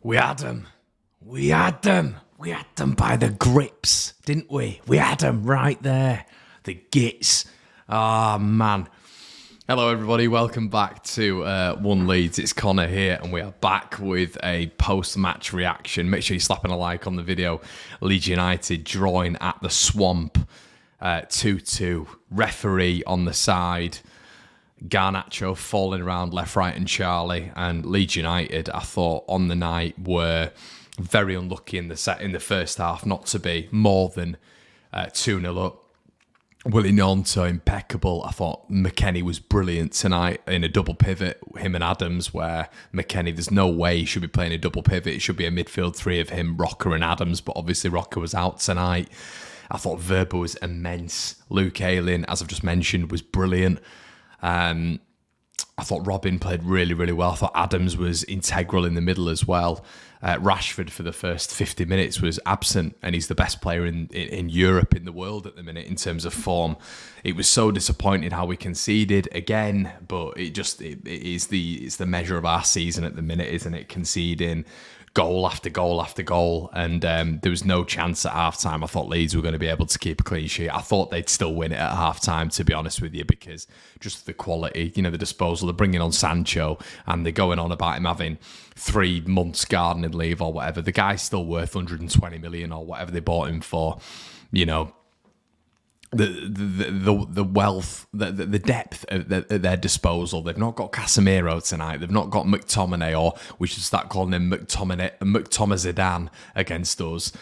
We had them. We had them. We had them by the grips, didn't we? We had them right there. The gits. Ah, man. Hello, everybody. Welcome back to One Leeds. It's Connor here, and we are back with a post-match reaction. Make sure you're slapping a like on the video. Leeds United drawing at the Swamp 2-2. Referee on the side. Garnacho falling around left, right, and Charlie. And Leeds United, I thought, on the night were very unlucky in the first half not to be more than 2-0 up. Willie Gnonto, impeccable. I thought McKennie was brilliant tonight in a double pivot, him and Adams, where McKennie, there's no way he should be playing a double pivot. It should be a midfield three of him, Rocker and Adams, but obviously Rocker was out tonight. I thought Verba was immense. Luke Ayling, as I've just mentioned, was brilliant. I thought Robin played really, really well. I thought Adams was integral in the middle as well. Rashford for the first 50 minutes was absent, and he's the best player in Europe, in the world at the minute in terms of form. It was so disappointing how we conceded again, but it's the measure of our season at the minute, isn't it? Conceding goal after goal after goal, and there was no chance at half-time. I thought Leeds were going to be able to keep a clean sheet. I thought they'd still win it at half-time, to be honest with you, because just the quality, the disposal, they're bringing on Sancho, and they're going on about him having 3 months gardening leave or whatever. The guy's still worth 120 million or whatever they bought him for, the wealth, the depth at their disposal. They've not got Casemiro tonight. They've not got McTominay, or we should start calling him McTominay Zidane against us.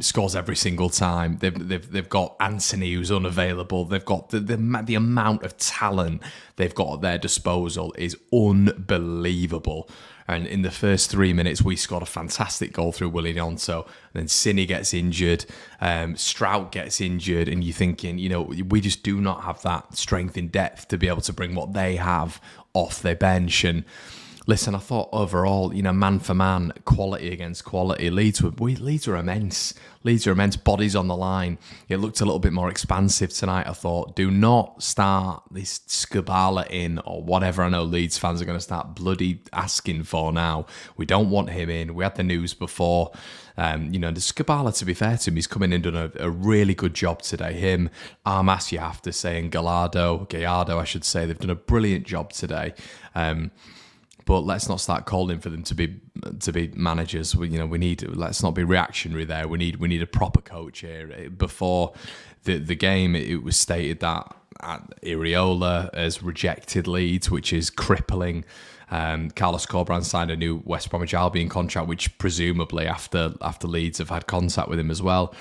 Scores every single time. They've got Anthony, who's unavailable. They've got the amount of talent they've got at their disposal is unbelievable. And in the first 3 minutes, we scored a fantastic goal through Willie Gnonto. Then Cini gets injured, Strout gets injured, and you're thinking, we just do not have that strength in depth to be able to bring what they have off their bench. And listen, I thought overall, man for man, quality against quality, Leeds were immense. Leeds are immense, bodies on the line. It looked a little bit more expansive tonight, I thought. Do not start this Skubala in or whatever. I know Leeds fans are going to start bloody asking for now. We don't want him in. We had the news before. The Skubala, to be fair to him, he's come in and done a really good job today. Him, Armas, you have to say, and Gallardo, I should say, they've done a brilliant job today. But let's not start calling for them to be managers. Let's not be reactionary there. We need a proper coach here. Before the game, it was stated that Iraola has rejected Leeds, which is crippling. Carlos Corberán signed a new West Bromwich Albion contract, which presumably after Leeds have had contact with him as well.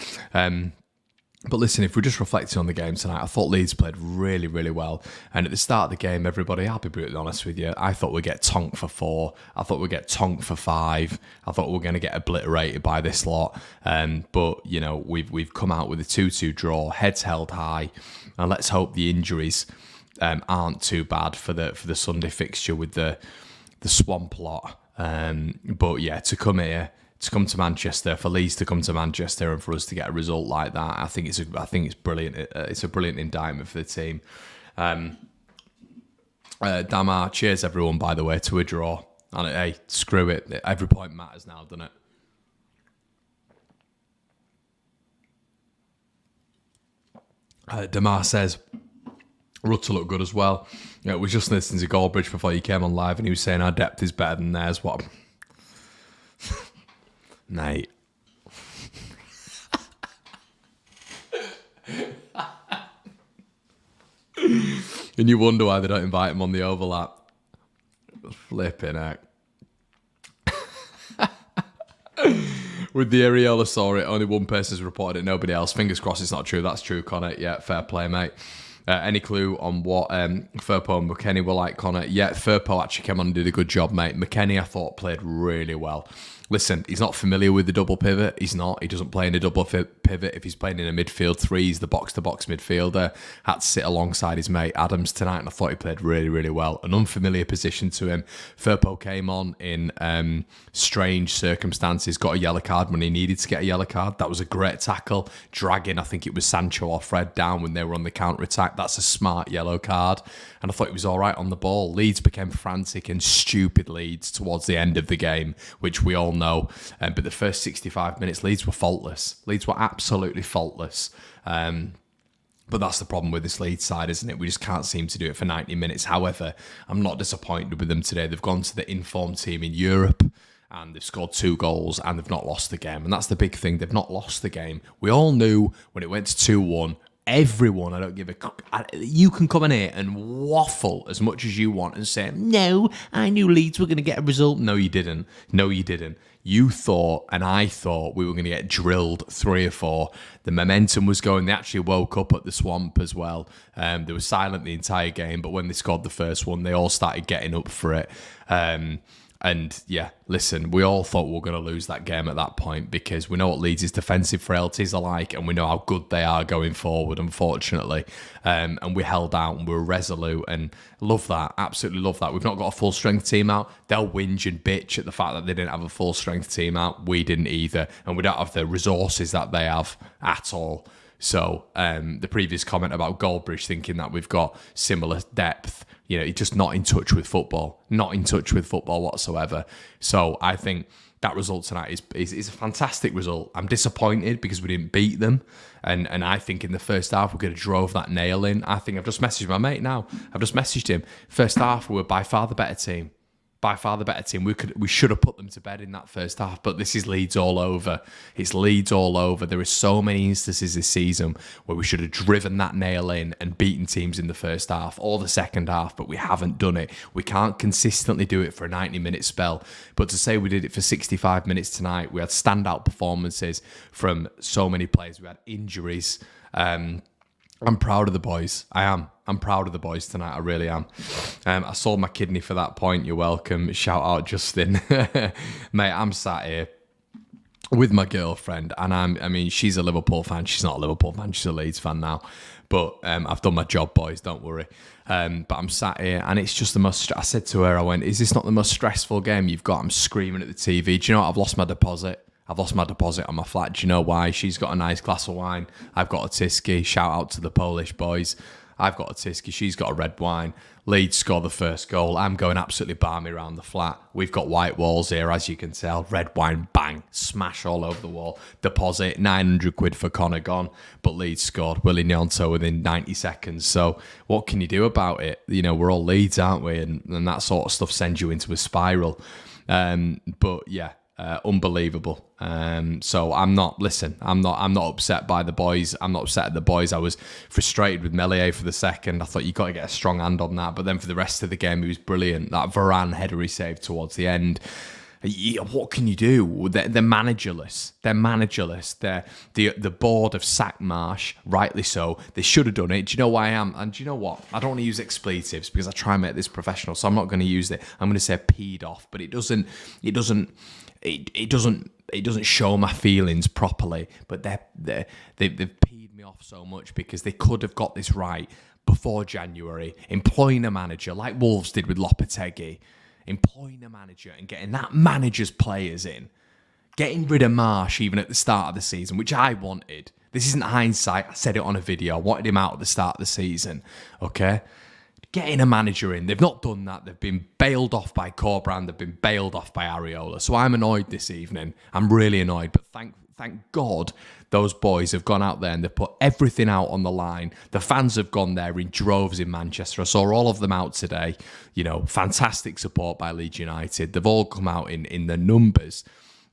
But listen, if we're just reflecting on the game tonight, I thought Leeds played really, really well. And at the start of the game, everybody, I'll be brutally honest with you, I thought we'd get tonked for 4. I thought we'd get tonked for 5. I thought we were going to get obliterated by this lot. But, we've come out with a 2-2 draw, heads held high. And let's hope the injuries aren't too bad for the Sunday fixture with the Swamp lot. But yeah, to come to Manchester, for Leeds to come to Manchester, and for us to get a result like that, I think it's brilliant. It's a brilliant indictment for the team. Damar, cheers everyone, by the way, to a draw. And hey, screw it. Every point matters now, doesn't it? Damar says, Rutter looked good as well. I was just listening to Goldbridge before you came on live, and he was saying our depth is better than theirs. What? Mate. And you wonder why they don't invite him on the overlap. Flipping heck. With the Iraola saw it, only one person's reported it, nobody else. Fingers crossed it's not true. That's true, Connor. Yeah, fair play, mate. Any clue on what Firpo and McKennie were like, Connor? Yeah, Firpo actually came on and did a good job, mate. McKennie, I thought, played really well. Listen, he's not familiar with the double pivot. He's not. He doesn't play in a double pivot. If he's playing in a midfield three, he's the box-to-box midfielder. Had to sit alongside his mate Adams tonight, and I thought he played really, really well. An unfamiliar position to him. Firpo came on in strange circumstances, got a yellow card when he needed to get a yellow card. That was a great tackle. Dragging, I think it was Sancho or Fred down when they were on the counter-attack. That's a smart yellow card. And I thought he was all right on the ball. Leeds became frantic and stupid Leeds towards the end of the game, which we all know. But the first 65 minutes, Leeds were faultless. Leeds were absolutely faultless. But that's the problem with this Leeds side, isn't it? We just can't seem to do it for 90 minutes. However, I'm not disappointed with them today. They've gone to the informed team in Europe and they've scored 2 goals and they've not lost the game. And that's the big thing. They've not lost the game. We all knew when it went to 2-1, everyone, I don't give a... You can come in here and waffle as much as you want and say, no, I knew Leeds were going to get a result. No, you didn't. No, you didn't. You thought, and I thought, we were going to get drilled 3 or 4. The momentum was going. They actually woke up at the Swamp as well. They were silent the entire game, but when they scored the first one, they all started getting up for it. And yeah, listen, we all thought we were going to lose that game at that point because we know what Leeds' defensive frailties are like and we know how good they are going forward, unfortunately. And we held out and we were resolute and love that, absolutely love that. We've not got a full-strength team out. They'll whinge and bitch at the fact that they didn't have a full-strength team out. We didn't either. And we don't have the resources that they have at all. So the previous comment about Goldbridge thinking that we've got similar depth, he's just not in touch with football, whatsoever. So I think that result tonight is a fantastic result. I'm disappointed because we didn't beat them. And I think in the first half, we could have drove that nail in. I think I've just messaged my mate now. I've just messaged him. First half, we were by far the better team. We should have put them to bed in that first half, but this is Leeds all over. It's Leeds all over. There are so many instances this season where we should have driven that nail in and beaten teams in the first half or the second half, but we haven't done it. We can't consistently do it for a 90-minute spell, but to say we did it for 65 minutes tonight, we had standout performances from so many players. We had injuries. I'm proud of the boys. I am. I'm proud of the boys tonight. I really am. I sold my kidney for that point. You're welcome. Shout out, Justin. Mate, I'm sat here with my girlfriend, and she's a Liverpool fan. She's not a Liverpool fan. She's a Leeds fan now. But I've done my job, boys. Don't worry. But I'm sat here, and it's just the most... I said to her, I went, is this not the most stressful game you've got? I'm screaming at the TV. Do you know what? I've lost my deposit. I've lost my deposit on my flat. Do you know why? She's got a nice glass of wine. I've got a Tyskie. Shout out to the Polish boys. I've got a Tyskie. She's got a red wine. Leeds score the first goal. I'm going absolutely balmy around the flat. We've got white walls here, as you can tell. Red wine, bang, smash all over the wall. Deposit, 900 quid for Connor gone. But Leeds scored Willie Gnonto within 90 seconds. So what can you do about it? We're all Leeds, aren't we? And that sort of stuff sends you into a spiral. But yeah. Unbelievable. So I'm not upset by the boys. I'm not upset at the boys. I was frustrated with Melier for the second. I thought you got to get a strong hand on that. But then for the rest of the game, he was brilliant. That Varane header he saved towards the end. What can you do? They're managerless. The board have sacked Marsch, rightly so. They should have done it. Do you know why I am? And do you know what? I don't want to use expletives because I try and make this professional, so I'm not going to use it. I'm going to say peed off, but it doesn't show my feelings properly. But they've peed me off so much because they could have got this right before January, employing a manager like Wolves did with Lopetegui. Employing a manager and getting that manager's players in. Getting rid of Marsch even at the start of the season, which I wanted. This isn't hindsight. I said it on a video. I wanted him out at the start of the season. Okay? Getting a manager in. They've not done that. They've been bailed off by Corbrand. They've been bailed off by Areola. So I'm annoyed this evening. I'm really annoyed. But thank God those boys have gone out there and they've put everything out on the line. The fans have gone there in droves in Manchester. I saw all of them out today. Fantastic support by Leeds United. They've all come out in the numbers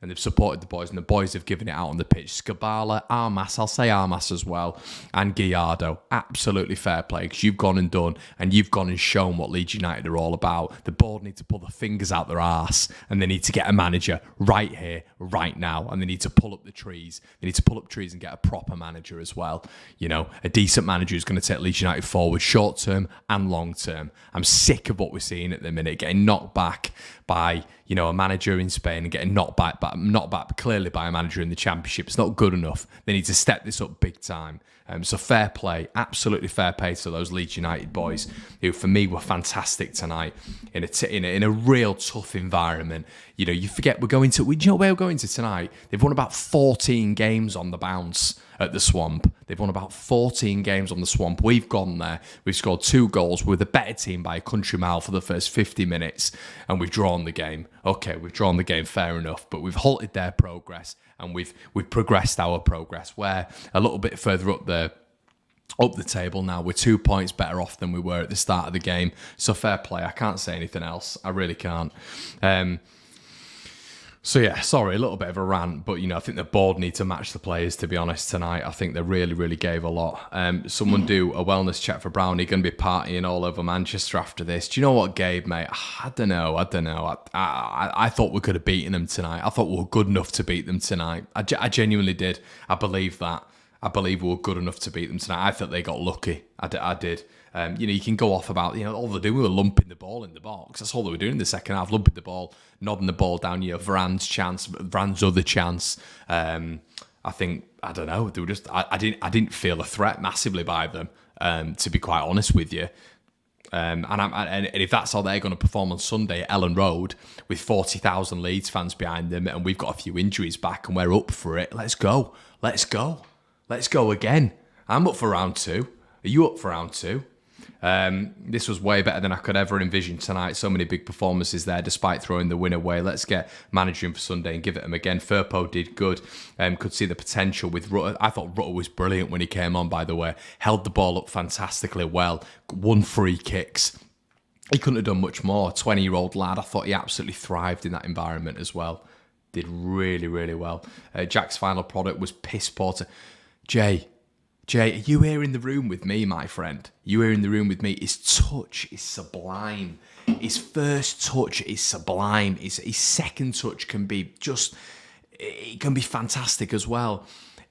and they've supported the boys, and the boys have given it out on the pitch. Skabala, Armas, I'll say Armas as well, and Gallardo. Absolutely fair play, because you've gone and done, and you've gone and shown what Leeds United are all about. The board need to pull their fingers out their arse, and they need to get a manager right here, right now, and they need to pull up the trees. They need to pull up trees and get a proper manager as well. A decent manager who's going to take Leeds United forward short term and long term. I'm sick of what we're seeing at the minute, getting knocked back by a manager in Spain and getting knocked back clearly by a manager in the Championship. It's not good enough. They need to step this up big time. So fair play, absolutely fair play to those Leeds United boys who, for me, were fantastic tonight in a real tough environment. You forget we're going to. Do you know where we're going to tonight? They've won about 14 games on the bounce at the Swamp. They've won about 14 games on the Swamp. We've gone there. We've scored 2 goals. We're the better team by a country mile for the first 50 minutes, and we've drawn the game. Okay, we've drawn the game, fair enough, but we've halted their progress, and we've progressed our progress. We're a little bit further up the table now. We're 2 points better off than we were at the start of the game. So fair play. I can't say anything else. I really can't. So yeah, sorry, a little bit of a rant, but I think the board need to match the players, to be honest, tonight. I think they really, really gave a lot. Someone do a wellness check for Brownie. Going to be partying all over Manchester after this. Do you know what, Gabe, mate? I don't know. I thought we could have beaten them tonight. I thought we were good enough to beat them tonight. I genuinely did. I believe that. I believe we were good enough to beat them tonight. I thought they got lucky. I did. You can go off about, all they're doing, we were lumping the ball in the box. That's all they were doing in the second half, lumping the ball, nodding the ball down, Varane's other chance. I don't know, they were just, I didn't feel a threat massively by them, to be quite honest with you. And if that's how they're going to perform on Sunday at Ellen Road with 40,000 Leeds fans behind them, and we've got a few injuries back and we're up for it, let's go again. I'm up for round 2. Are you up for round 2? This was way better than I could ever envision tonight. So many big performances there, despite throwing the win away. Let's get Managerial for Sunday and give it him again. Firpo did good. Could see the potential with Rutter. I thought Rutter was brilliant when he came on, by the way. Held the ball up fantastically well. Won free kicks. He couldn't have done much more. 20-year-old lad. I thought he absolutely thrived in that environment as well. Did really, really well. Jack's final product was piss poor. Jay, are you here in the room with me, my friend? You here in the room with me? His touch is sublime. His first touch is sublime. His second touch can be it can be fantastic as well.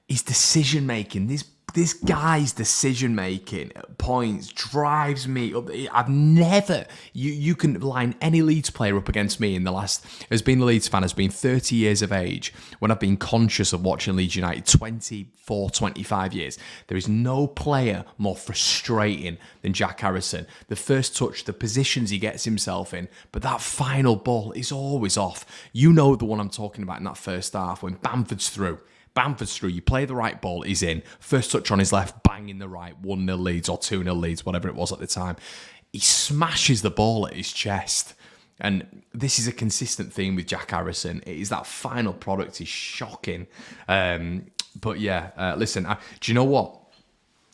His decision making, this guy's decision making at points drives me up. I've never, you can line any Leeds player up against me in the last, as being a Leeds fan, has been 30 years of age, when I've been conscious of watching Leeds United, 24, 25 years. There is no player more frustrating than Jack Harrison. The first touch, the positions he gets himself in, but that final ball is always off. You know the one I'm talking about in that first half, when Bamford's through, you play the right ball, he's in. First touch on his left, bang in the right, 1-0 Leeds or 2-0 Leeds, whatever it was at the time. He smashes the ball at his chest. And this is a consistent theme with Jack Harrison. It is that final product is shocking. But yeah, listen, do you know what?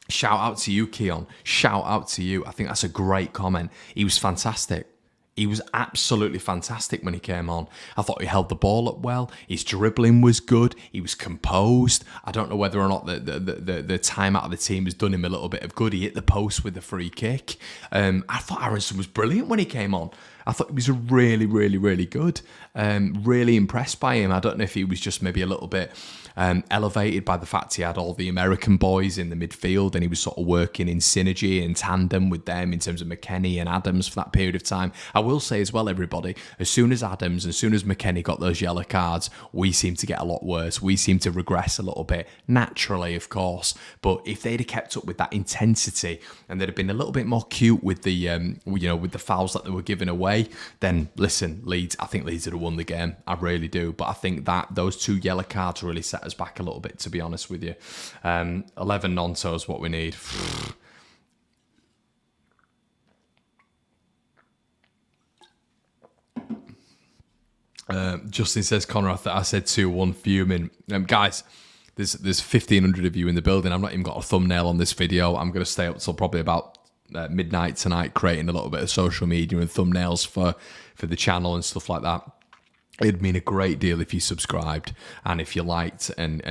Shout out to you, Keon. Shout out to you. I think that's a great comment. He was fantastic. He was absolutely fantastic when he came on. I thought he held the ball up well. His dribbling was good. He was composed. I don't know whether or not the time out of the team has done him a little bit of good. He hit the post with the free kick. I thought Harrison was brilliant when he came on. I thought he was really, really, really good. Really impressed by him. I don't know if he was just maybe a little bit elevated by the fact he had all the American boys in the midfield and he was sort of working in synergy and tandem with them in terms of McKennie and Adams for that period of time. I will say as well, everybody, as soon as Adams, as soon as McKennie got those yellow cards, we seemed to get a lot worse. We seemed to regress a little bit, naturally, of course. But if they'd have kept up with that intensity and they'd have been a little bit more cute with the, with the fouls that they were giving away, then listen, I think Leeds would have won the game. I really do. But I think that those 2 yellow cards really set us back a little bit, to be honest with you. 11 Nonto is what we need. Justin says, Connor, I said 2-1 fuming. Guys, there's 1,500 of you in the building. I've not even got a thumbnail on this video. I'm going to stay up till probably about midnight tonight, creating a little bit of social media and thumbnails for the channel and stuff like that. It'd mean a great deal if you subscribed and if you liked, and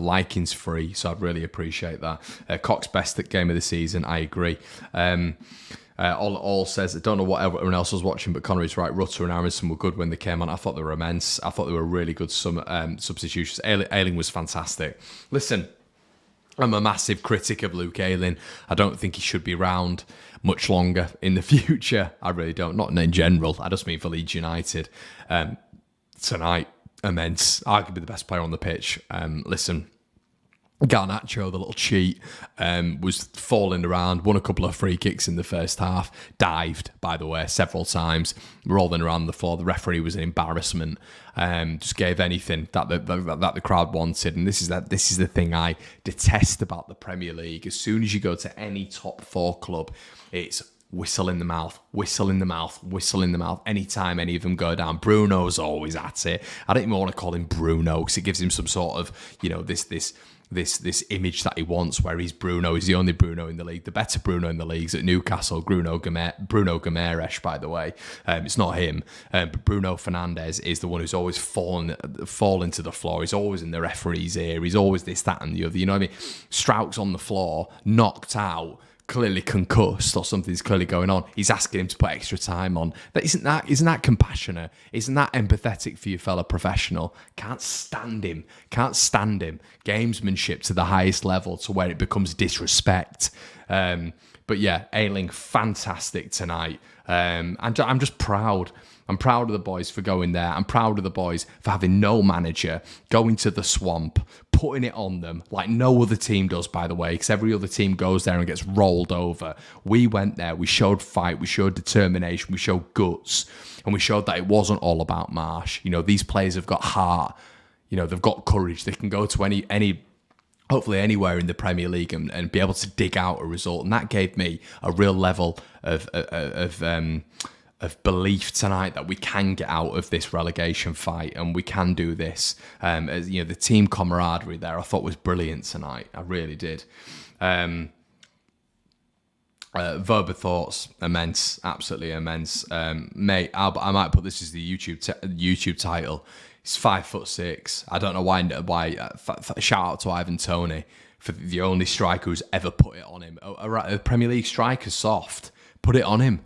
liking's free, so I'd really appreciate that. Cox best at game of the season, I agree. All says, I don't know what everyone else was watching, but Connor is right. Rutter and Harrison were good when they came on. I thought they were immense. I thought they were really good substitutions. Ayling was fantastic. Listen, I'm a massive critic of Luke Ayling. I don't think he should be around much longer in the future. I really don't. Not in general. I just mean for Leeds United. Tonight, immense. Arguably the best player on the pitch. Listen, Garnacho, the little cheat, was falling around, won a couple of free kicks in the first half, dived, by the way, several times, rolling around the floor. The referee was an embarrassment. Just gave anything that the crowd wanted. And this is the thing I detest about the Premier League. As soon as you go to any top 4 club, it's whistle in the mouth, whistle in the mouth, whistle in the mouth. Anytime any of them go down, Bruno's always at it. I don't even want to call him Bruno because it gives him some sort of, this image that he wants, where he's Bruno. He's the only Bruno in the league. The better Bruno in the league's at Newcastle. Bruno Guimaraes, by the way. It's not him. But Bruno Fernandes is the one who's always fallen to the floor. He's always in the referee's ear. He's always this, that, and the other. You know what I mean? Strauch's on the floor, knocked out, clearly concussed, or something's clearly going on. He's asking him to put extra time on. Isn't that compassionate? Isn't that empathetic for your fellow professional? Can't stand him. Gamesmanship to the highest level, to where it becomes disrespect. But yeah, Ayling, fantastic tonight. And I'm just proud. I'm proud of the boys for going there. I'm proud of the boys for having no manager, going to the swamp, putting it on them like no other team does, by the way, because every other team goes there and gets rolled over. We went there, we showed fight, we showed determination, we showed guts, and we showed that it wasn't all about Marsch. These players have got heart. They've got courage. They can go to any hopefully anywhere in the Premier League and be able to dig out a result. And that gave me a real level of belief tonight that we can get out of this relegation fight and we can do this. The team camaraderie there, I thought was brilliant tonight. I really did. Verbal thoughts, immense, absolutely immense. Mate, I might put this as the YouTube title. He's 5'6". I don't know why. Shout out to Ivan Toney for the only striker who's ever put it on him. A Premier League striker, soft. Put it on him.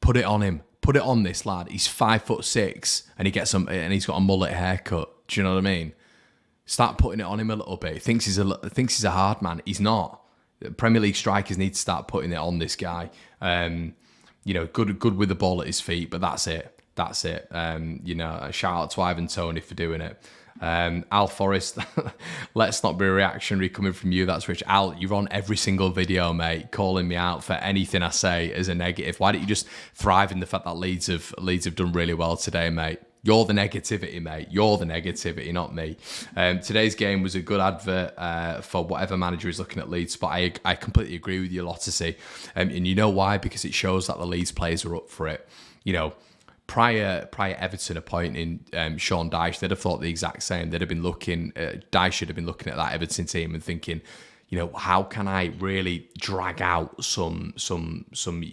Put it on this lad. He's 5'6", and he's got a mullet haircut. Do you know what I mean? Start putting it on him a little bit. He thinks he's a hard man. He's not. The Premier League strikers need to start putting it on this guy. Good with the ball at his feet, but that's it. A shout out to Ivan Toney for doing it. Al Forrest, let's not be reactionary coming from you. That's Rich. Al, you're on every single video, mate, calling me out for anything I say as a negative. Why don't you just thrive in the fact that Leeds have done really well today, mate? You're the negativity, mate. You're the negativity, not me. Today's game was a good advert for whatever manager is looking at Leeds, but I completely agree with you, Lottersy. And you know why? Because it shows that the Leeds players are up for it. Prior Everton appointing Sean Dyche, they'd have thought the exact same. They'd have been looking, Dyche should have been looking at that Everton team and thinking, how can I really drag out some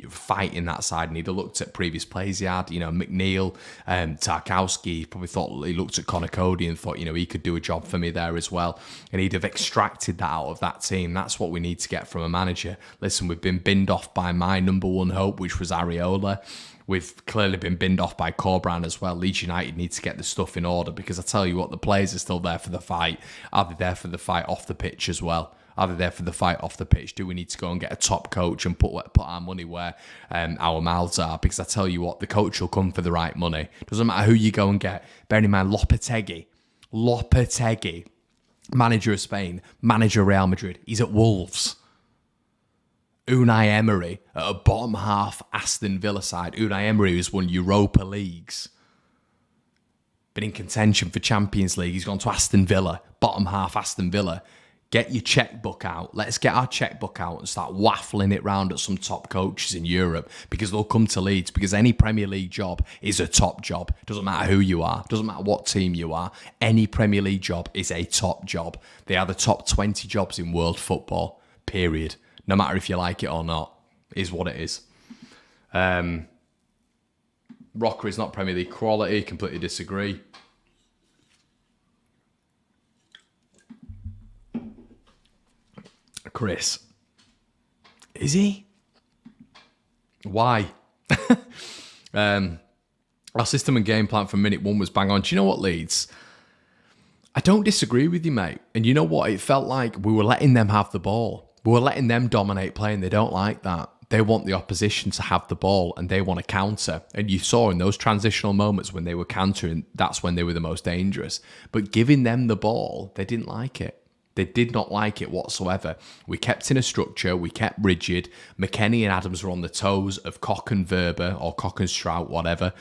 fight in that side? And he'd have looked at previous players he had, McNeil, Tarkowski. Probably thought he looked at Conor Cody and thought, he could do a job for me there as well. And he'd have extracted that out of that team. That's what we need to get from a manager. Listen, we've been binned off by my number one hope, which was Areola. We've clearly been binned off by Corberán as well. Leeds United need to get the stuff in order, because I tell you what, the players are still there for the fight. Are they there for the fight off the pitch as well? Are they there for the fight off the pitch? Do we need to go and get a top coach and put our money where our mouths are? Because I tell you what, the coach will come for the right money. Doesn't matter who you go and get. Bearing in mind, Lopetegui, manager of Spain, manager of Real Madrid. He's at Wolves. Unai Emery at a bottom half Aston Villa side. Unai Emery has won Europa Leagues. Been in contention for Champions League. He's gone to Aston Villa, bottom half Aston Villa. Get your checkbook out. Let's get our checkbook out and start waffling it round at some top coaches in Europe, because they'll come to Leeds, because any Premier League job is a top job. Doesn't matter who you are. Doesn't matter what team you are. Any Premier League job is a top job. They are the top 20 jobs in world football, period. No matter if you like it or not, is what it is. Rocker is not Premier League quality. Completely disagree. Chris, is he? Why? Our system and game plan from minute one was bang on. Do you know what, Leeds? I don't disagree with you, mate. And you know what? It felt like we were letting them have the ball. We were letting them dominate play, and they don't like that. They want the opposition to have the ball, and they want to counter. And you saw in those transitional moments when they were countering, that's when they were the most dangerous. But giving them the ball, they didn't like it. They did not like it whatsoever. We kept in a structure. We kept rigid. McKennie and Adams were on the toes of Cock and Verber, or Cock and Strout, whatever.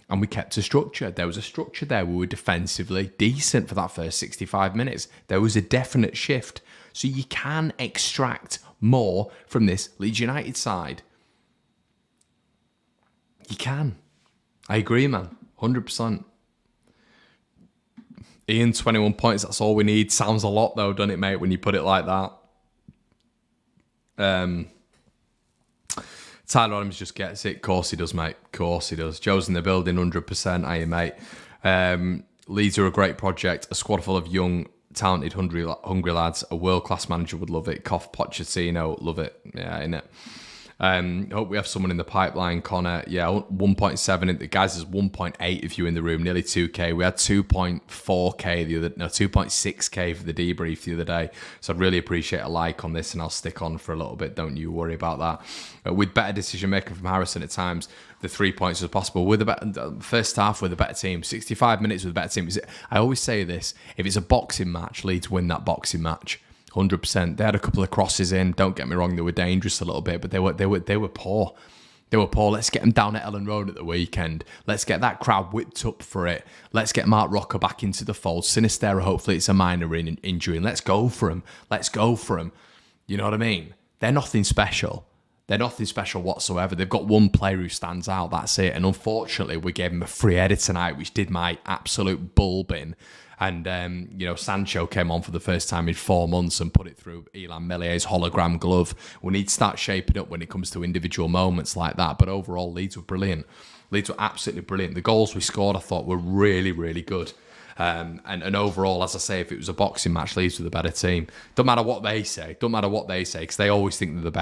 And we kept a structure. There was a structure there. We were defensively decent for that first 65 minutes. There was a definite shift. So you can extract more from this Leeds United side. You can. I agree, man. 100%. Ian, 21 points, that's all we need. Sounds a lot though, doesn't it, mate, when you put it like that? Tyler Adams just gets it. Of course he does, mate. Of course he does. Joe's in the building, 100%. Are you, mate? Leeds are a great project. A squad full of young, talented, hungry lads. A world-class manager would love it. Cough Pochettino, love it. Yeah, innit? Hope we have someone in the pipeline, Connor. Yeah, 1.7. The guys, there's 1.8 of you in the room, nearly 2K. We had 2.4K 2.6K for the debrief the other day. So I'd really appreciate a like on this, and I'll stick on for a little bit. Don't you worry about that. With better decision making from Harrison at times, the 3 points was possible. With the first half with a better team, 65 minutes with a better team. I always say this: if it's a boxing match, Leeds win that boxing match. 100%. They had a couple of crosses in. Don't get me wrong; they were dangerous a little bit, but they were poor. They were poor. Let's get them down at Ellen Road at the weekend. Let's get that crowd whipped up for it. Let's get Mark Rocker back into the fold. Sinistera, hopefully it's a minor injury, and let's go for him. Let's go for him. You know what I mean? They're nothing special. They're nothing special whatsoever. They've got one player who stands out. That's it. And unfortunately, we gave him a free header tonight, which did my absolute bulb in. And, Sancho came on for the first time in 4 months and put it through Elan Mellier's hologram glove. We need to start shaping up when it comes to individual moments like that. But overall, Leeds were brilliant. Leeds were absolutely brilliant. The goals we scored, I thought, were really, really good. And overall, as I say, if it was a boxing match, Leeds were the better team. Don't matter what they say. Because they always think they're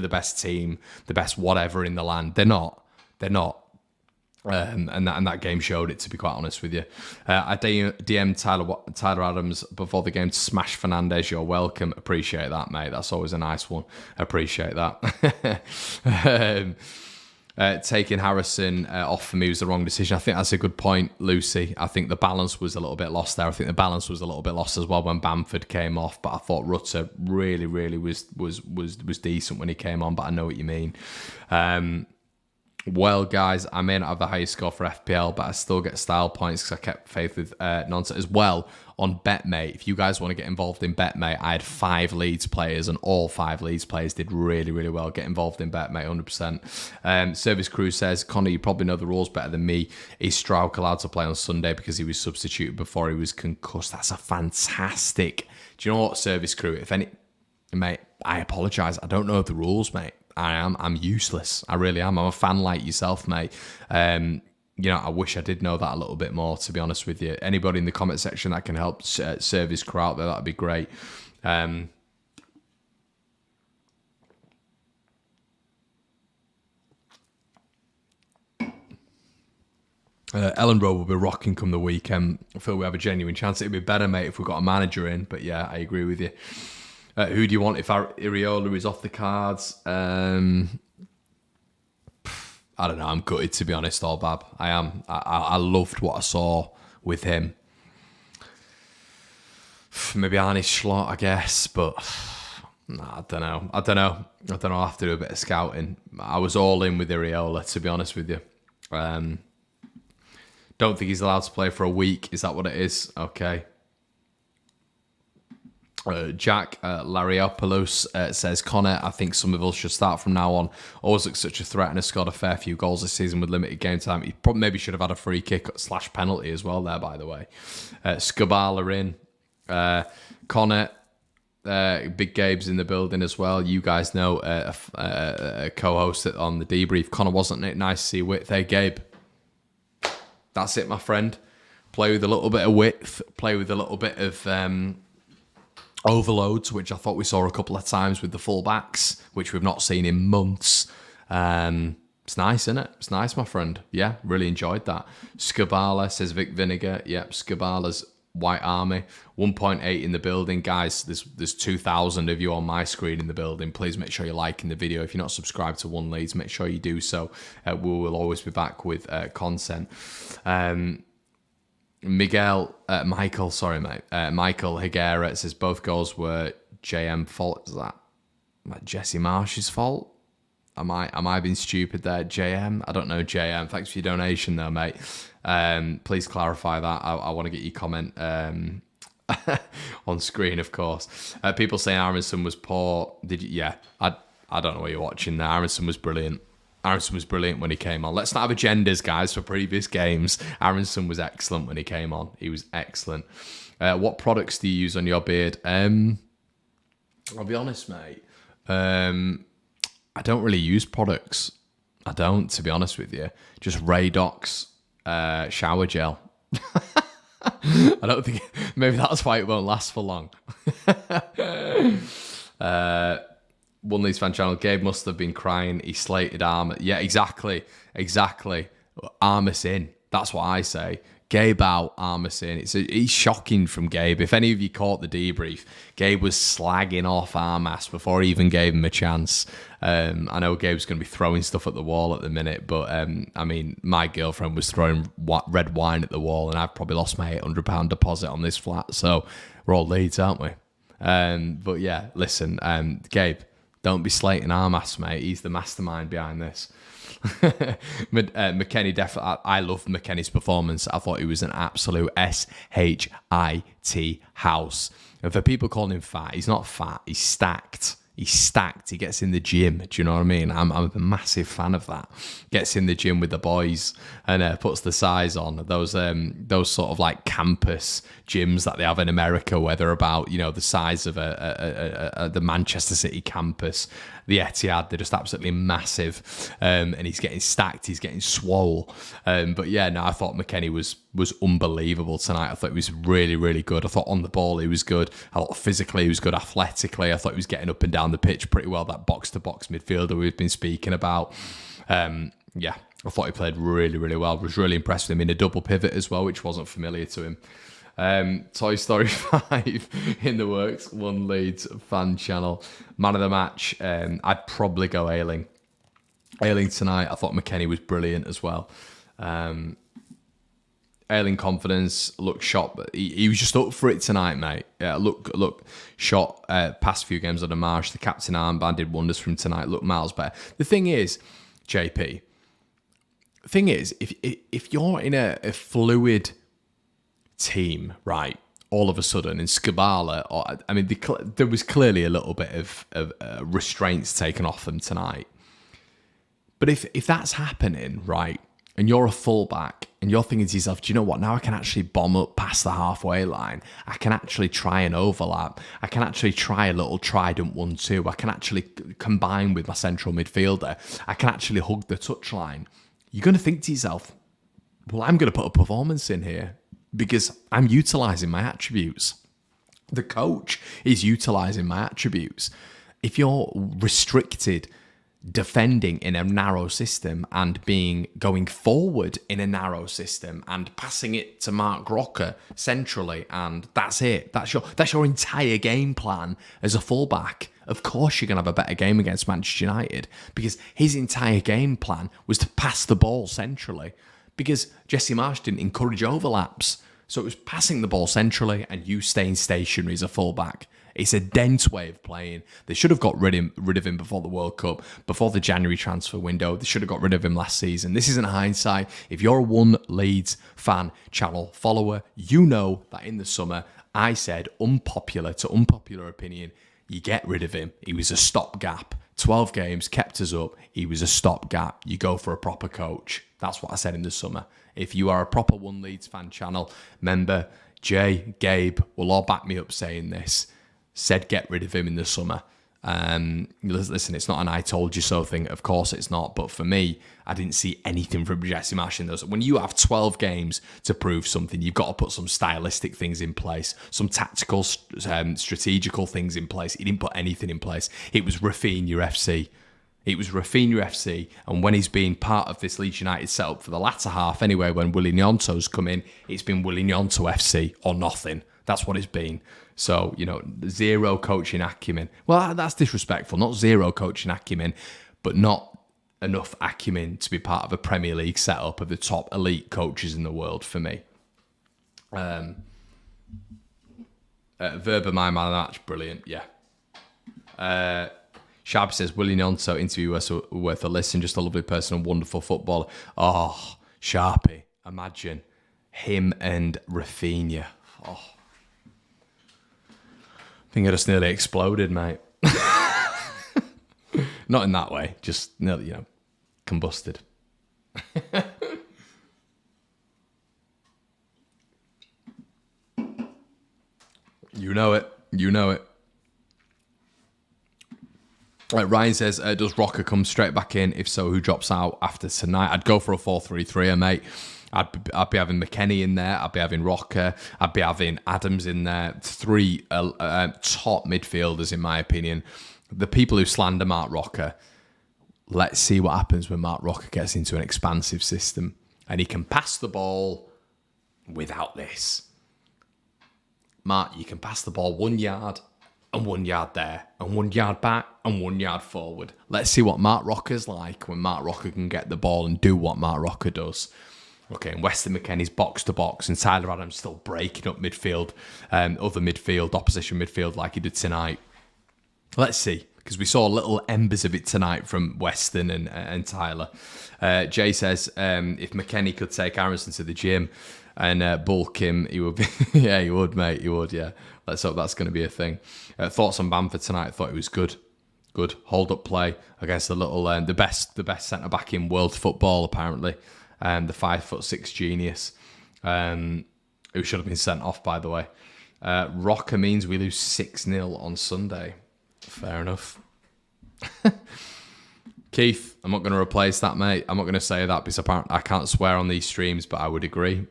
the best team, the best whatever in the land. They're not. And that game showed it, to be quite honest with you. I DM Tyler Adams before the game to smash Fernandes. You're welcome. Appreciate that, mate. That's always a nice one. Appreciate that. Taking Harrison off for me was the wrong decision. I think that's a good point, Lucy. I think the balance was a little bit lost there. I think the balance was a little bit lost as well when Bamford came off. But I thought Rutter really, really was decent when he came on. But I know what you mean. Well, guys, I may not have the highest score for FPL, but I still get style points because I kept faith with Nonsense as well on BetMate. If you guys want to get involved in BetMate, I had 5 Leeds players, and all 5 Leeds players did really, really well. Get involved in BetMate, 100%. Service Crew says, Connor, you probably know the rules better than me. Is Strauch allowed to play on Sunday because he was substituted before he was concussed? That's a fantastic. Do you know what, Service Crew? Mate, I apologise. I don't know the rules, mate. I'm useless. I really am. I'm a fan like yourself, mate. I wish I did know that a little bit more, to be honest with you. Anybody in the comment section that can help Service Crew out there, that'd be great. Ellen Rowe will be rocking come the weekend. I feel we have a genuine chance. It'd be better, mate, if we got a manager in. But yeah, I agree with you. Who do you want if Iriola is off the cards? I don't know. I'm gutted, to be honest, Bab. I am. I loved what I saw with him. Maybe Arnie Schlott, I guess, but I don't know. I'll have to do a bit of scouting. I was all in with Iriola, to be honest with you. Don't think he's allowed to play for a week. Is that what it is? Okay. Jack Lariopoulos says, Connor, I think some of us should start from now on. Always looks such a threat and has scored a fair few goals this season with limited game time. He probably maybe should have had a free kick / penalty as well there, by the way. Scabala in. Connor, Big Gabe's in the building as well. You guys know a co-host on the debrief. Connor, wasn't it nice to see width? Hey, Gabe. That's it, my friend. Play with a little bit of width. Play with a little bit of overloads, which I thought we saw a couple of times with the fullbacks, which we've not seen in months. It's nice, isn't it? It's nice, my friend. Yeah, really enjoyed that. Scabala says Vic Vinegar. Yep, Scabala's White Army. 1.8 in the building. Guys, there's 2,000 of you on my screen in the building. Please make sure you're liking the video. If you're not subscribed to One Leeds, make sure you do so. We will always be back with content. Michael, sorry, mate. Michael Higuera says both goals were JM fault. Is that like Jesse Marsch's fault? Am I being stupid there? JM? I don't know, JM. Thanks for your donation though, mate. Please clarify that. I want to get your comment on screen, of course. People saying Aronson was poor. Did you? Yeah, I don't know what you're watching there. Aronson was brilliant. Aronson was brilliant when he came on. Let's not have agendas, guys, for previous games. Aronson was excellent when he came on. He was excellent. What products do you use on your beard? I'll be honest, mate. I don't really use products. I don't, to be honest with you. Just Radox shower gel. I don't think... Maybe that's why it won't last for long. One Leeds Fan Channel, Gabe must have been crying. He slated Armour. Yeah, exactly. Armour's in. That's what I say. Gabe out, Armour's in. He's shocking from Gabe. If any of you caught the debrief, Gabe was slagging off Armas before he even gave him a chance. I know Gabe's going to be throwing stuff at the wall at the minute, but I mean, my girlfriend was throwing red wine at the wall, and I've probably lost my £800 deposit on this flat. So we're all Leeds, aren't we? But yeah, listen, Gabe, don't be slating Armas, mate. He's the mastermind behind this. McKennie, definitely. I loved McKennie's performance. I thought he was an absolute SHIT house. And for people calling him fat, he's not fat. He's stacked. He's stacked. He gets in the gym. Do you know what I mean? I'm a massive fan of that. Gets in the gym with the boys and puts the size on. Those sort of like campus gyms that they have in America, where they're about the size of the Manchester City campus, the Etihad. They're just absolutely massive, and he's getting stacked. He's getting swole. But yeah, no, I thought McKennie was unbelievable tonight. I thought he was really, really good. I thought on the ball he was good. I thought physically he was good. Athletically, I thought he was getting up and down the pitch pretty well. That box-to-box midfielder we've been speaking about. Yeah, I thought he played really, really well. I was really impressed with him in a double pivot as well, which wasn't familiar to him. Toy Story 5 in the works. One Leeds Fan Channel. Man of the match. I'd probably go Ayling. Ayling tonight. I thought McKennie was brilliant as well. Ayling confidence, looked shot, but he was just up for it tonight, mate. Yeah, look, shot past few games under Marsch. The captain armband did wonders from tonight. Look miles better. The thing is, JP, if you're in a fluid team, right, all of a sudden in Skabala, there was clearly a little bit of restraints taken off them tonight. But if that's happening, right, and you're a fullback and you're thinking to yourself, do you know what? Now I can actually bomb up past the halfway line. I can actually try an overlap. I can actually try a little trident 1-2. I can actually combine with my central midfielder. I can actually hug the touchline. You're going to think to yourself, well, I'm going to put a performance in here because I'm utilising my attributes. The coach is utilising my attributes. If you're restricted defending in a narrow system and going forward in a narrow system and passing it to Mark Rocker centrally, and that's it. That's your entire game plan as a fullback. Of course you're going to have a better game against Manchester United because his entire game plan was to pass the ball centrally because Jesse Marsch didn't encourage overlaps. So it was passing the ball centrally and you staying stationary as a fullback. It's a dense way of playing. They should have got rid of him before the World Cup, before the January transfer window. They should have got rid of him last season. This isn't hindsight. If you're a One Leeds Fan Channel follower, you know that in the summer I said unpopular opinion, you get rid of him. He was a stopgap. 12 games kept us up. He was a stopgap. You go for a proper coach. That's what I said in the summer. If you are a proper One Leeds Fan Channel member, Jay, Gabe will all back me up saying this. Said get rid of him in the summer. Listen, it's not an I told you so thing. Of course it's not. But for me, I didn't see anything from Jesse Marsch in those. When you have 12 games to prove something, you've got to put some stylistic things in place, some tactical, strategical things in place. He didn't put anything in place. It was Rafinha FC. It was Rafinha FC, and when he's been part of this Leeds United setup for the latter half anyway, when Willy Gnonto's come in, it's been Willy Gnonto FC or nothing. That's what it's been. So, zero coaching acumen. Well, that's disrespectful. Not zero coaching acumen, but not enough acumen to be part of a Premier League setup of the top elite coaches in the world for me. Verba, my man of the match, brilliant, yeah. Sharp says, Willie Nonso interview was worth a listen, just a lovely person and wonderful footballer. Oh, Sharpie, imagine him and Rafinha. Oh. I think I just nearly exploded, mate. Not in that way, just nearly, combusted. You know it. Ryan says, does Rocker come straight back in? If so, who drops out after tonight? I'd go for a 4-3-3, mate. I'd be having McKennie in there. I'd be having Rocker. I'd be having Adams in there. 3 top midfielders, in my opinion. The people who slander Mark Rocker, let's see what happens when Mark Rocker gets into an expansive system and he can pass the ball without this. Mark, you can pass the ball 1 yard and 1 yard there and 1 yard back and 1 yard forward. Let's see what Mark Rocker's like when Mark Rocker can get the ball and do what Mark Rocker does. Okay, and Weston McKennie's box to box and Tyler Adams still breaking up midfield, other midfield, opposition midfield like he did tonight. Let's see, because we saw little embers of it tonight from Weston and Tyler. Jay says, if McKennie could take Aronson to the gym and bulk him, he would be... yeah, he would, mate, he would, yeah. Let's hope that's going to be a thing. Thoughts on Bamford tonight? I thought it was good. Good hold-up play against the little... the best centre-back in world football, apparently. The 5'6" genius, who should have been sent off, by the way. Rocker means we lose 6-0 on Sunday. Fair enough. Keith, I'm not going to replace that, mate. I'm not going to say that because apparently I can't swear on these streams, but I would agree.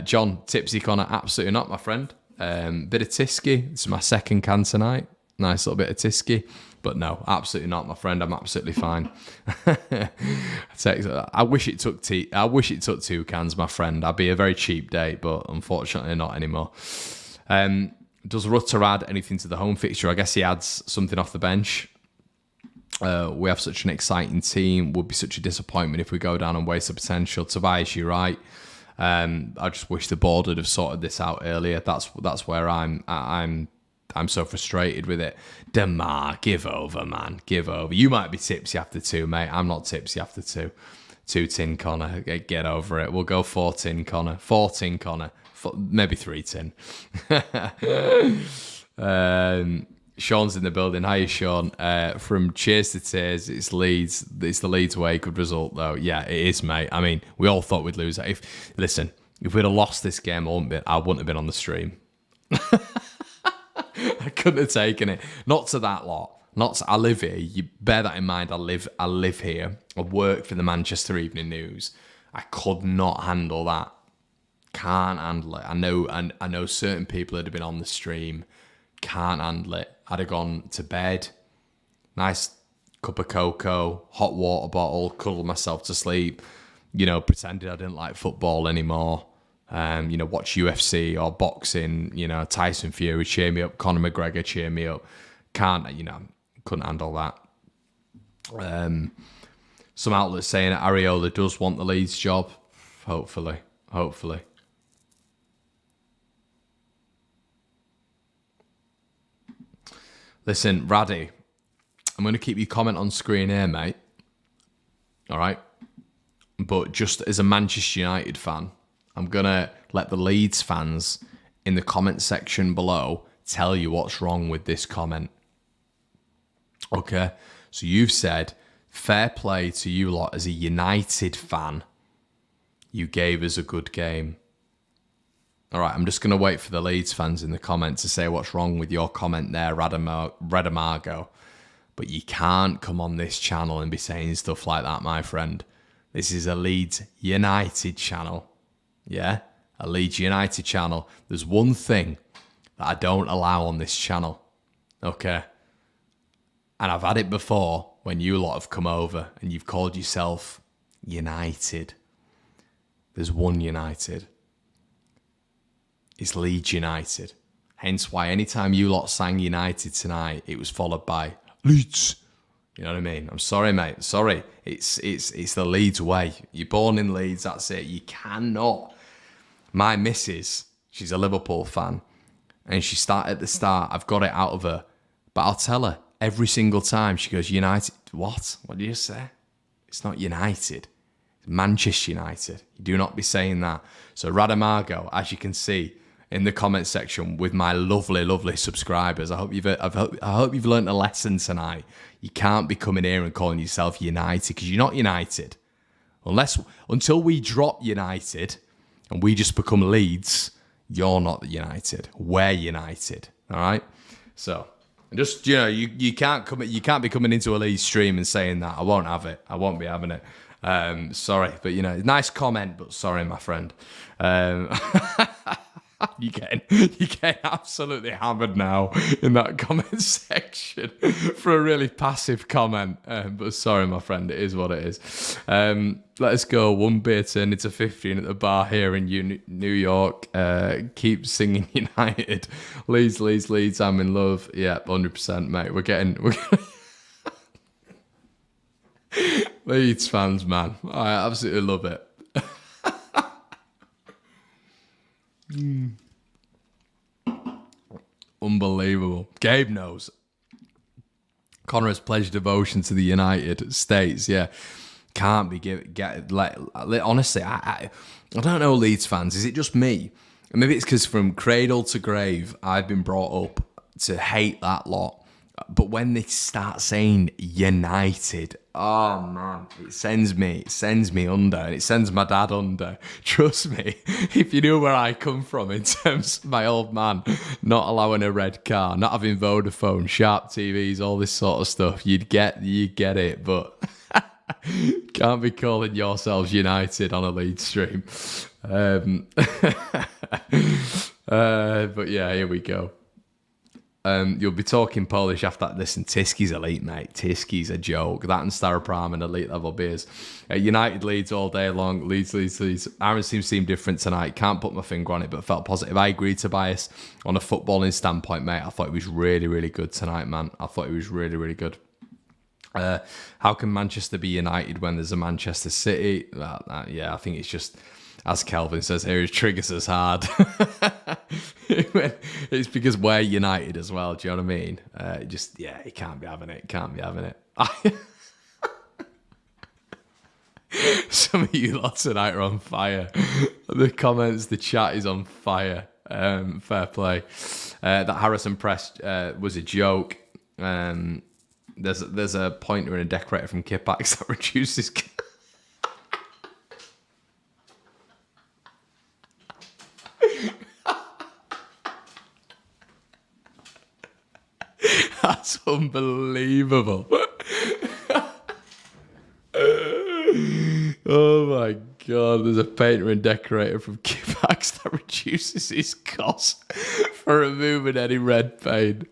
John, Tipsy Connor, absolutely not, my friend. Bit of Tisky. It's my second can tonight. Nice little bit of Tisky. But no, absolutely not, my friend. I'm absolutely fine. I wish it took 2 cans, my friend. I'd be a very cheap date, but unfortunately not anymore. Does Rutter add anything to the home fixture? I guess he adds something off the bench. We have such an exciting team. Would be such a disappointment if we go down and waste the potential. Tobias, you're right. I just wish the board would have sorted this out earlier. That's where I'm so frustrated with it. Demar, give over, man. Give over. You might be tipsy after 2, mate. I'm not tipsy after 2. 2 tin, Connor. Get over it. We'll go 4 tin, Connor. 4 tin, Connor. Maybe 3 tin. Sean's in the building. Hiya, Sean. From cheers to tears, it's Leeds. It's the Leeds way. Good result, though. Yeah, it is, mate. I mean, we all thought we'd lose. If we'd have lost this game, I wouldn't have been on the stream. I couldn't have taken it. Not to that lot. I live here. You bear that in mind. I live here. I work for the Manchester Evening News. I could not handle that. Can't handle it. I know certain people that have been on the stream can't handle it. I'd have gone to bed, nice cup of cocoa, hot water bottle, cuddled myself to sleep, pretended I didn't like football anymore. Watch UFC or boxing, Tyson Fury, cheer me up, Conor McGregor, cheer me up. Couldn't handle that. Some outlets saying that Areola does want the Leeds job. Hopefully. Listen, Raddy, I'm going to keep your comment on screen here, mate. All right? But just as a Manchester United fan, I'm going to let the Leeds fans in the comment section below tell you what's wrong with this comment. Okay? So you've said, fair play to you lot as a United fan. You gave us a good game. All right, I'm just going to wait for the Leeds fans in the comments to say what's wrong with your comment there, Radamargo. But you can't come on this channel and be saying stuff like that, my friend. This is a Leeds United channel. Yeah? A Leeds United channel. There's one thing that I don't allow on this channel. Okay? And I've had it before when you lot have come over and you've called yourself United. There's one United. It's Leeds United. Hence why anytime you lot sang United tonight, it was followed by Leeds. You know what I mean? I'm sorry, mate. Sorry. It's the Leeds way. You're born in Leeds, that's it. You cannot My missus, she's a Liverpool fan, and she started at the start. I've got it out of her, but I'll tell her every single time. She goes, United. What? What did you say? It's not United. It's Manchester United. You do not be saying that. So Radamargo, as you can see in the comment section with my lovely, lovely subscribers, I hope you've learned a lesson tonight. You can't be coming here and calling yourself United because you're not United. Until we drop United and we just become Leeds, you're not United. We're United. All right. So just you can't be coming into a Leeds stream and saying that. I won't have it. I won't be having it. Sorry, but nice comment, but sorry, my friend. You're getting absolutely hammered now in that comment section for a really passive comment. But sorry, my friend, it is what it is. Let's go. 1 beer turned into 15 at the bar here in New York. Keep singing United. Leeds. I'm in love. Yeah, 100%, mate. We're getting Leeds fans, man. I absolutely love it. Unbelievable. Gabe knows. Connor has pledged devotion to the United States. Yeah, can't be honestly, I don't know, Leeds fans. Is it just me? Maybe it's because from cradle to grave, I've been brought up to hate that lot. But when they start saying United, oh man, it sends me under, and it sends my dad under. Trust me, if you knew where I come from in terms of my old man not allowing a red car, not having Vodafone, sharp TVs, all this sort of stuff, you'd get it. But can't be calling yourselves United on a Leeds stream. But yeah, here we go. You'll be talking Polish after that. Listen, Tiski's elite, mate. Tiski's a joke. That and Staropram and elite level beers. United Leeds all day long. Leeds. Aaron's team seemed different tonight. Can't put my finger on it, but felt positive. I agree, Tobias. On a footballing standpoint, mate, I thought it was really, really good tonight, man. I thought it was really, really good. How can Manchester be United when there's a Manchester City? Yeah, I think it's just, as Kelvin says here, it triggers us hard. It's because we're United as well. Do you know what I mean? You can't be having it. Can't be having it. Some of you lot tonight are on fire. The comments, the chat is on fire. Fair play. That Harrison press was a joke. There's a pointer and a decorator from Kipax that reduces. That's unbelievable. Oh my God, there's a painter and decorator from Kipax that reduces his cost for removing any red paint.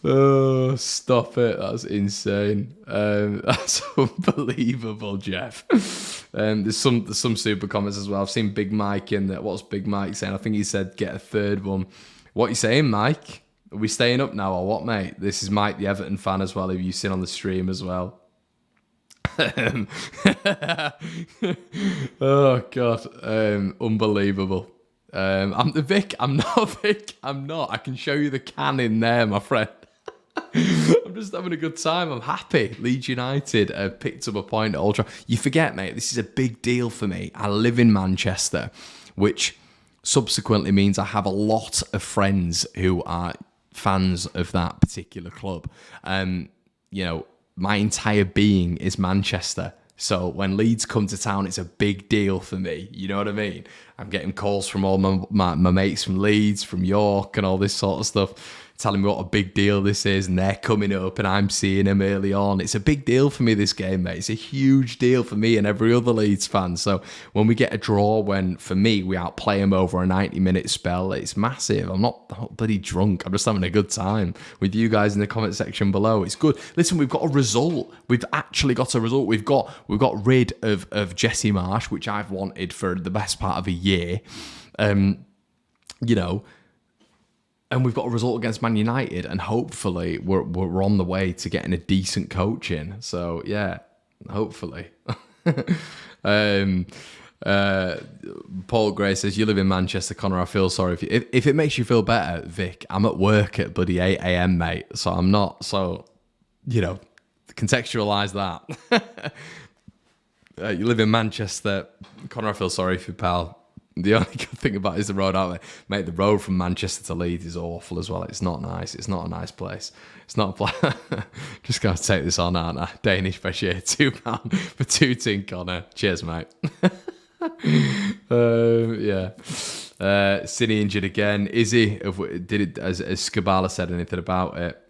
Oh, stop it. That's insane. That's unbelievable, Jeff. There's some super comments as well. I've seen Big Mike in there. What's Big Mike saying? I think he said get a third one. What are you saying, Mike? Are we staying up now or what, mate? This is Mike, the Everton fan as well, who you've seen on the stream as well. Oh, God. Unbelievable. I'm the Vic. I'm not Vic. I'm not. I can show you the can in there, my friend. I'm just having a good time. I'm happy. Leeds United picked up a point at Ultra. You forget, mate, this is a big deal for me. I live in Manchester, which subsequently means I have a lot of friends who are fans of that particular club. My entire being is Manchester. So when Leeds come to town, it's a big deal for me. You know what I mean? I'm getting calls from all my mates from Leeds, from York, and all this sort of stuff, telling me what a big deal this is, and they're coming up, and I'm seeing them early on. It's a big deal for me, this game, mate. It's a huge deal for me and every other Leeds fan. So when we get a draw, when, for me, we outplay them over a 90-minute spell, it's massive. I'm not bloody drunk. I'm just having a good time with you guys in the comment section below. It's good. Listen, we've got a result. We've actually got a result. We've got rid of Jesse Marsch, which I've wanted for the best part of a year. And we've got a result against Man United, and hopefully we're on the way to getting a decent coach in. So yeah, hopefully. Paul Gray says, you live in Manchester, Connor. I feel sorry for you. If it makes you feel better, Vic, I'm at work at bloody 8 a.m, mate. So I'm not, so, contextualise that. You live in Manchester, Connor. I feel sorry for you, pal. The only good thing about it is the road out there. Mate, the road from Manchester to Leeds is awful as well. It's not nice. It's not a nice place. It's not a place. Just going to take this on, aren't I? Danish Bashir, £2 for 2 tin, Connor. Cheers, mate. Yeah. Cine injured again. Izzy, did it, as Skabala said anything about it?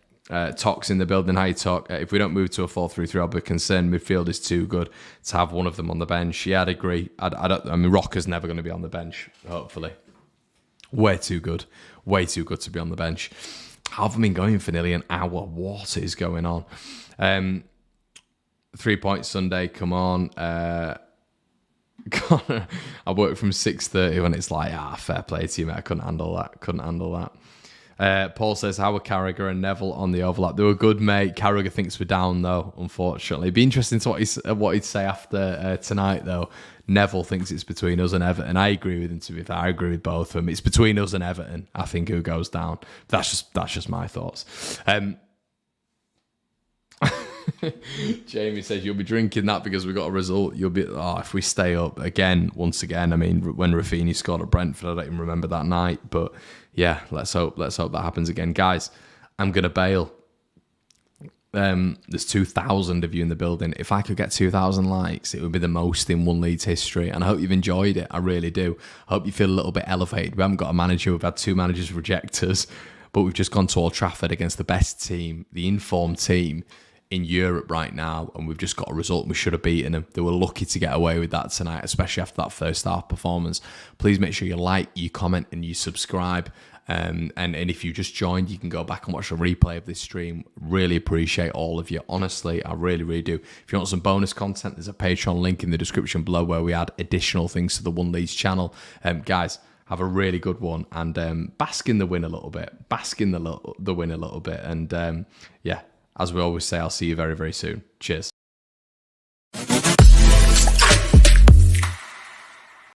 Talks in the building. How you talk? If we don't move to a 4-3-3, I'll be concerned. Midfield is too good to have one of them on the bench. Yeah, I'd agree. I mean, Rocker's never going to be on the bench. Hopefully, way too good to be on the bench. I've been going for nearly an hour. What is going on? 3 points Sunday. Come on. I work from 6:30 when it's like, fair play to you, mate. I couldn't handle that. Paul says, how were Carragher and Neville on the overlap? They were good, mate. Carragher thinks we're down, though, unfortunately. It'd be interesting to what he'd say after tonight, though. Neville thinks it's between us and Everton. I agree with him, to be fair. I agree with both of them. It's between us and Everton, I think, who goes down. That's just my thoughts. Jamie says, you'll be drinking that because we got a result. You'll be, if we stay up once again. I mean, when Rafinha scored at Brentford, I don't even remember that night, but yeah, let's hope that happens again. Guys, I'm going to bail. There's 2,000 of you in the building. If I could get 2,000 likes, it would be the most in one Leeds history. And I hope you've enjoyed it. I really do. I hope you feel a little bit elevated. We haven't got a manager. We've had 2 managers reject us, but we've just gone to Old Trafford against the best team, the informed team in Europe right now, and we've just got a result. We should have beaten them. They were lucky to get away with that tonight, especially after that first half performance. Please make sure you like, you comment, and you subscribe. And if you just joined, you can go back and watch a replay of this stream. Really appreciate all of you. Honestly, I really, really do. If you want some bonus content, there's a Patreon link in the description below where we add additional things to the One Leeds channel. Guys, have a really good one, and bask in the win a little bit. Bask in the win a little bit. And yeah, as we always say, I'll see you very, very soon. Cheers.